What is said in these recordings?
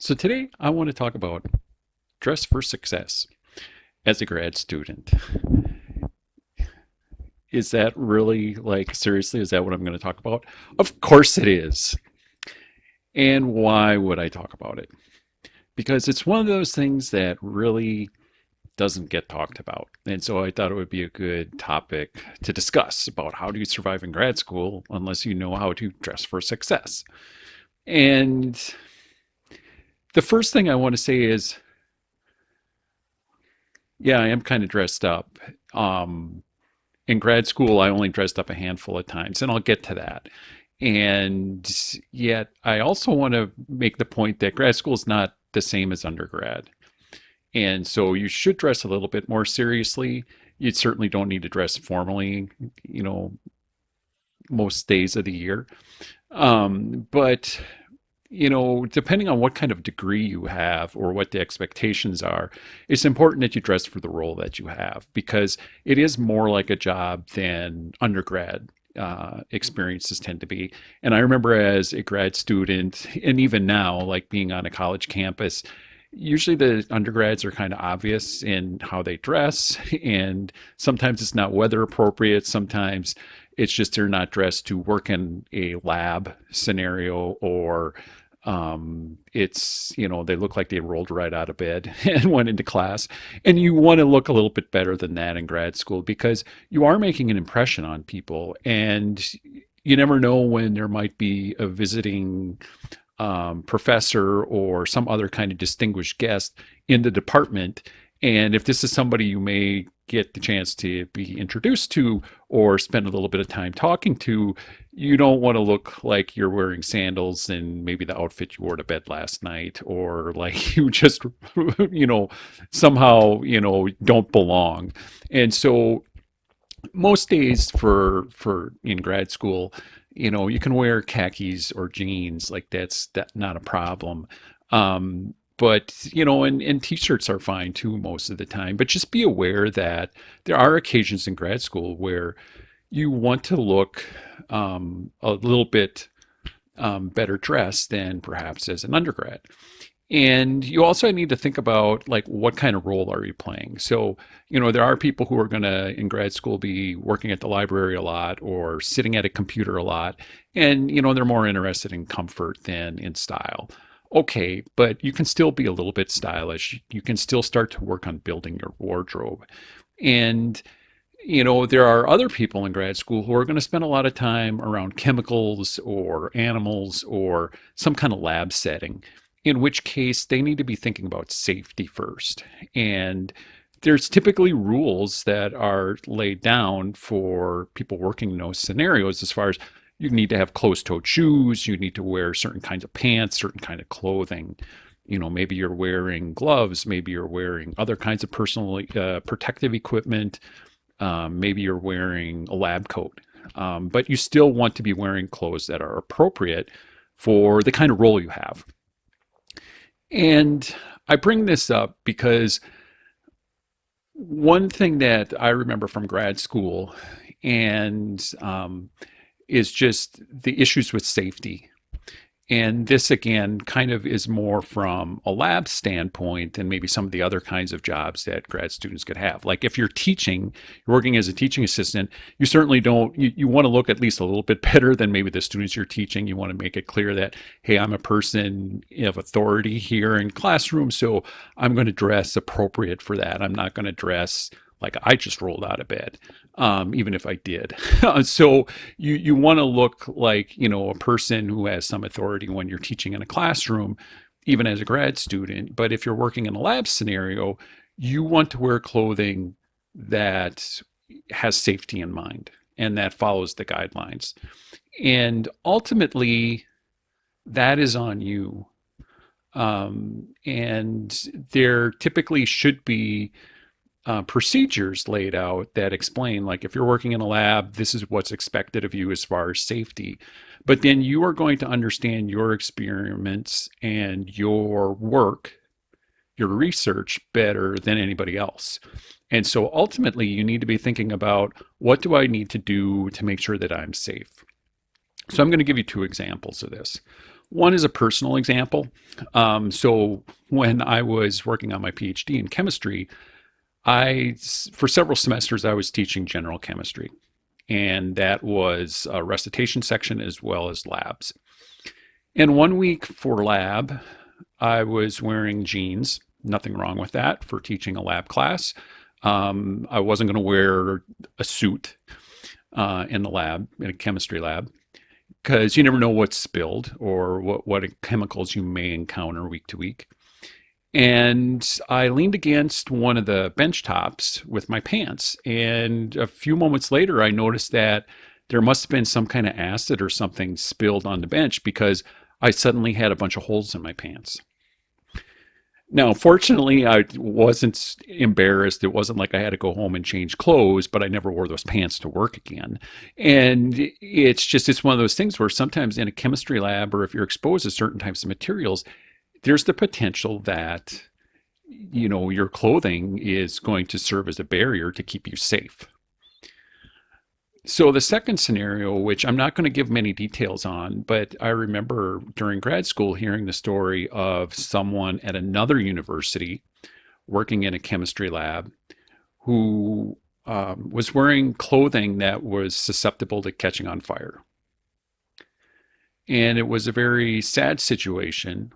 So today I want to talk about dress for success as a grad student. Is that really like seriously? Is that what I'm going to talk about? Of course it is. And why would I talk about it? Because it's one of those things that really doesn't get talked about. And so I thought it would be a good topic to discuss about how do you survive in grad school unless you know how to dress for success. And the first thing I want to say is, yeah, I am kind of dressed up. Um, in grad school, I only dressed up a handful of times, and I'll get to that. And yet, I also want to make the point that grad school is not the same as undergrad. And so you should dress a little bit more seriously. You certainly don't need to dress formally, you know, most days of the year. But depending on what kind of degree you have or what the expectations are, it's important that you dress for the role that you have because it is more like a job than undergrad experiences tend to be. And I remember as a grad student, and even now, like being on a college campus, usually the undergrads are kind of obvious in how they dress, and sometimes it's not weather appropriate. Sometimes it's just they're not dressed to work in a lab scenario, or they look like they rolled right out of bed and went into class. And you want to look a little bit better than that in grad school because you are making an impression on people. And you never know when there might be a visiting professor or some other kind of distinguished guest in the department. And if this is somebody you may get the chance to be introduced to or spend a little bit of time talking to, you don't want to look like you're wearing sandals and maybe the outfit you wore to bed last night, or like you just, you know, somehow, don't belong. And so most days for in grad school, you can wear khakis or jeans, like that not a problem. But and t-shirts are fine too most of the time. But just be aware that there are occasions in grad school where you want to look a little bit better dressed than perhaps as an undergrad. And you also need to think about like what kind of role are you playing. So, there are people who are going to in grad school be working at the library a lot or sitting at a computer a lot, and they're more interested in comfort than in style. Okay, but you can still be a little bit stylish. You can still start to work on building your wardrobe. And there are other people in grad school who are going to spend a lot of time around chemicals or animals or some kind of lab setting, in which case they need to be thinking about safety first. And there's typically rules that are laid down for people working in those scenarios as far as you need to have closed-toed shoes, you need to wear certain kinds of pants, certain kind of clothing. Maybe you're wearing gloves, maybe you're wearing other kinds of personal protective equipment, maybe you're wearing a lab coat, but you still want to be wearing clothes that are appropriate for the kind of role you have. And I bring this up because one thing that I remember from grad school and is just the issues with safety. And this again kind of is more from a lab standpoint than maybe some of the other kinds of jobs that grad students could have. Like if you're teaching, you're working as a teaching assistant, you certainly don't, you want to look at least a little bit better than maybe the students you're teaching. You want to make it clear that, hey, I'm a person of authority here in classroom, so I'm going to dress appropriate for that. I'm not going to dress like I just rolled out of bed, even if I did. So you want to look like a person who has some authority when you're teaching in a classroom, even as a grad student. But if you're working in a lab scenario, you want to wear clothing that has safety in mind and that follows the guidelines. And ultimately, that is on you. And there typically should be procedures laid out that explain, like, if you're working in a lab, this is what's expected of you as far as safety. But then you are going to understand your experiments and your work, your research better than anybody else. And so ultimately, you need to be thinking about what do I need to do to make sure that I'm safe? So I'm going to give you two examples of this. One is a personal example. So when I was working on my PhD in chemistry, for several semesters, I was teaching general chemistry, and that was a recitation section as well as labs. And one week for lab, I was wearing jeans. Nothing wrong with that for teaching a lab class. I wasn't going to wear a suit in the lab, in a chemistry lab, because you never know what's spilled or what chemicals you may encounter week to week. And I leaned against one of the bench tops with my pants. And a few moments later, I noticed that there must have been some kind of acid or something spilled on the bench because I suddenly had a bunch of holes in my pants. Now, fortunately, I wasn't embarrassed. It wasn't like I had to go home and change clothes, but I never wore those pants to work again. And it's one of those things where sometimes in a chemistry lab or if you're exposed to certain types of materials, there's the potential that, your clothing is going to serve as a barrier to keep you safe. So the second scenario, which I'm not going to give many details on, but I remember during grad school hearing the story of someone at another university working in a chemistry lab who was wearing clothing that was susceptible to catching on fire. And it was a very sad situation,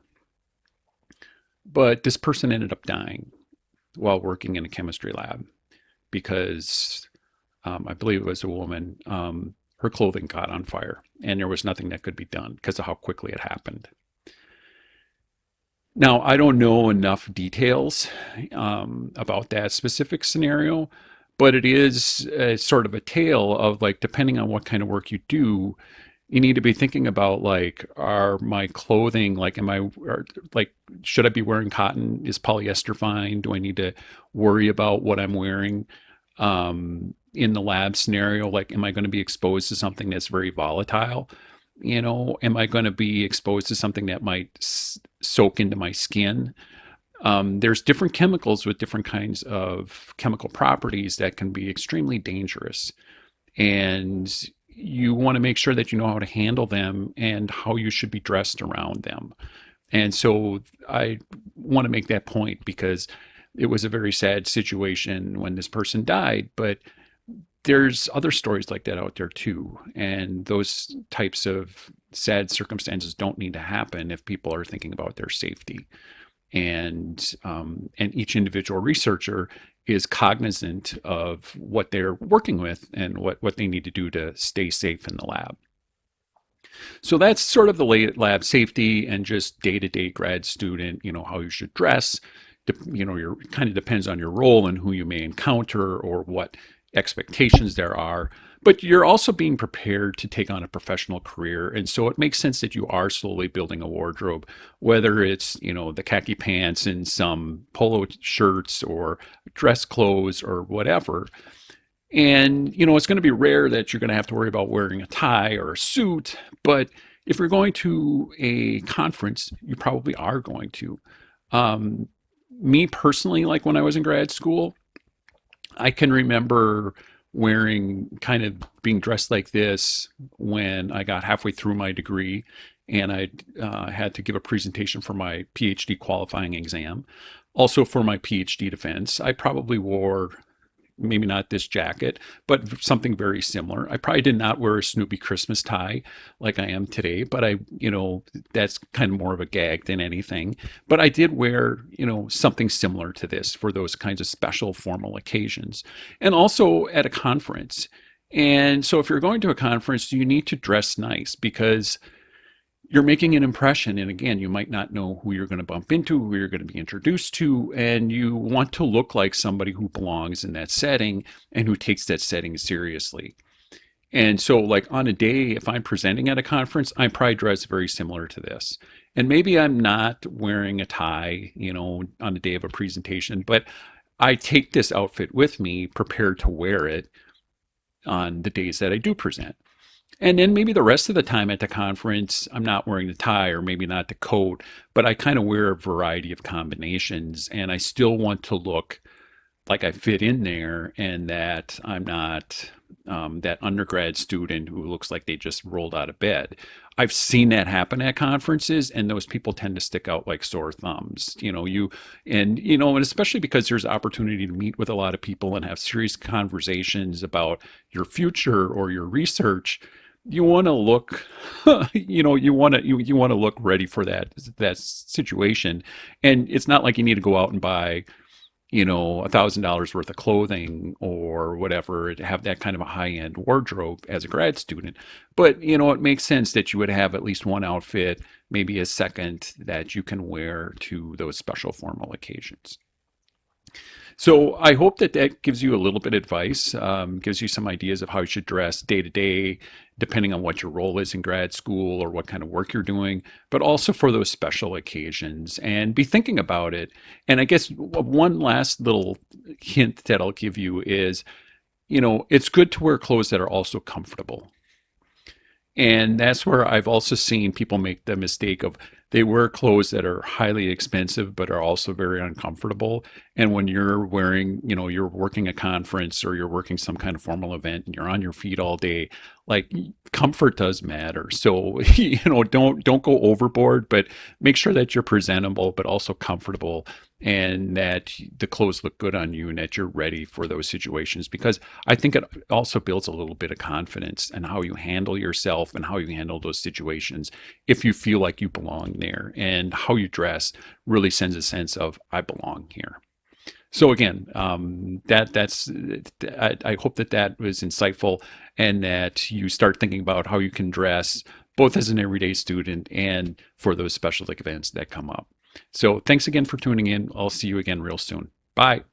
but this person ended up dying while working in a chemistry lab because I believe it was a woman. Her clothing caught on fire, and there was nothing that could be done because of how quickly it happened. Now, I don't know enough details about that specific scenario, but it is sort of a tale of like, depending on what kind of work you do, you need to be thinking about like, are my clothing like, like, should I be wearing cotton? Is polyester fine? Do I need to worry about what I'm wearing? In the lab scenario, like, am I going to be exposed to something that's very volatile? Am I going to be exposed to something that might soak into my skin? There's different chemicals with different kinds of chemical properties that can be extremely dangerous. And you want to make sure that you know how to handle them and how you should be dressed around them. And so I want to make that point because it was a very sad situation when this person died, but there's other stories like that out there too. And those types of sad circumstances don't need to happen if people are thinking about their safety. And each individual researcher is cognizant of what they're working with and what they need to do to stay safe in the lab. So that's sort of the lab safety and just day-to-day grad student, how you should dress. Your kind of depends on your role and who you may encounter or what expectations there are. But you're also being prepared to take on a professional career. And so it makes sense that you are slowly building a wardrobe, whether it's, the khaki pants and some polo shirts or dress clothes or whatever. And, it's going to be rare that you're going to have to worry about wearing a tie or a suit. But if you're going to a conference, you probably are going to. Um, Me personally, like when I was in grad school, I can remember wearing kind of being dressed like this when I got halfway through my degree and I had to give a presentation for my PhD qualifying exam. Also, for my PhD defense, I probably wore maybe not this jacket, but something very similar. I probably did not wear a Snoopy Christmas tie like I am today, but that's kind of more of a gag than anything. But I did wear, something similar to this for those kinds of special formal occasions and also at a conference. And so if you're going to a conference, you need to dress nice because you're making an impression. And again, you might not know who you're going to bump into, who you're going to be introduced to, and you want to look like somebody who belongs in that setting and who takes that setting seriously. And so, like on a day, if I'm presenting at a conference, I probably dress very similar to this. And maybe I'm not wearing a tie, on the day of a presentation, but I take this outfit with me, prepared to wear it on the days that I do present. And then maybe the rest of the time at the conference, I'm not wearing the tie or maybe not the coat, but I kind of wear a variety of combinations and I still want to look like I fit in there and that I'm not that undergrad student who looks like they just rolled out of bed. I've seen that happen at conferences, and those people tend to stick out like sore thumbs. And especially because there's opportunity to meet with a lot of people and have serious conversations about your future or your research. You want to look, you want to look ready for that situation, and it's not like you need to go out and buy $1,000 worth of clothing or whatever to have that kind of a high end wardrobe as a grad student. But, it makes sense that you would have at least one outfit, maybe a second that you can wear to those special formal occasions. So I hope that that gives you a little bit of advice, gives you some ideas of how you should dress day to day, depending on what your role is in grad school or what kind of work you're doing, but also for those special occasions and be thinking about it. And I guess one last little hint that I'll give you is, it's good to wear clothes that are also comfortable. And that's where I've also seen people make the mistake of they wear clothes that are highly expensive but are also very uncomfortable. And when you're wearing, you're working a conference or you're working some kind of formal event and you're on your feet all day, like comfort does matter. So, don't go overboard, but make sure that you're presentable but also comfortable and that the clothes look good on you and that you're ready for those situations because I think it also builds a little bit of confidence in how you handle yourself and how you handle those situations if you feel like you belong there. And how you dress really sends a sense of I belong here. So again, I hope that that was insightful and that you start thinking about how you can dress both as an everyday student and for those special events that come up. So thanks again for tuning in. I'll see you again real soon. Bye.